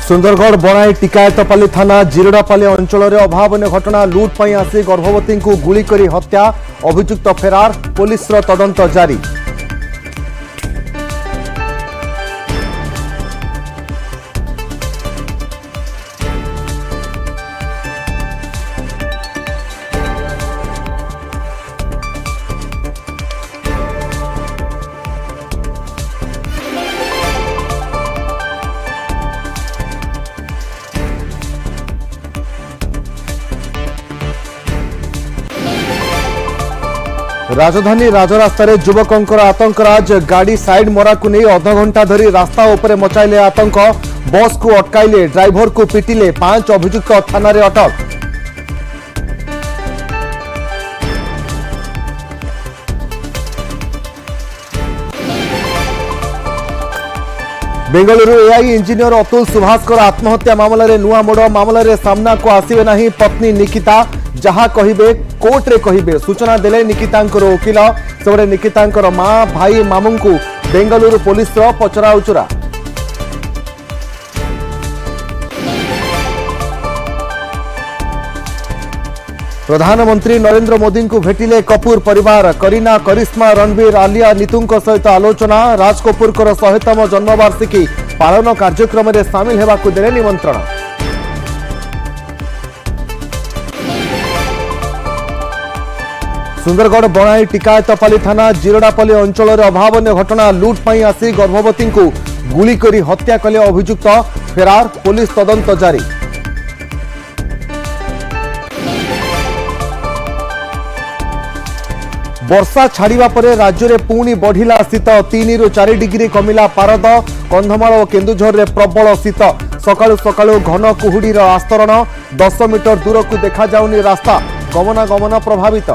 सुंदरगढ़ बनाई टिकायतपाली थाना जिरडापाली अंचल में अभावन घटना लुट पर आसी गर्भवती को गुली करी हत्या अभियुक्त फेरार पुलिस तदंत जारी। राजधानी राजरास्तार युवकों आतंकराज गाड़ी साइड मरा को नहीं अध घंटा धरी रास्ता उपरे मचाइले आतंक बस को अटकाइले ड्राइवर को पिटिले 5 अभियुक्त थाना रे अटक। बेंगलुरु एआई इंजीनियर अतुल सुभाषकर आत्महत्या मामला रे नुआ मोड़ मामला रे सामना को आसीबे नहीं पत्नी निकिता जहा कहिबे कोर्ट रे कहिबे सूचना देले निकितांकर वकील सेबडे निकितांकर मां भाई मामू को बेंगलुरु पुलिस पचरा उचरा। प्रधानमंत्री नरेंद्र मोदी को भेटिले कपूर परिवार करीना करिश्मा रणबीर आलिया नीतू सहित आलोचना राज कपूर 100तम जन्मवार्षिकी पालन कार्यक्रम में सामिल होगा देले निमंत्रण। सुंदरगढ़ बनाई टिकायतपाली थाना जिरडापाली अंचल में अभावन घटना लुट पर आसी गर्भवती को गुली करी हत्या कले अभियुक्त फेरार पुलिस तदंत जारी। वर्षा छाड़ा पर राज्य में पुणी बढ़िला शीत 3 ରୁ 4 डिग्री कमिला पारद कंधमाल और केन्दुझर में प्रबल शीत सकाळु सकाळु घन कुहुडीर आस्तरण 10 मीटर दूर को देखा जाउनी रास्ता गमनागमन प्रभावित।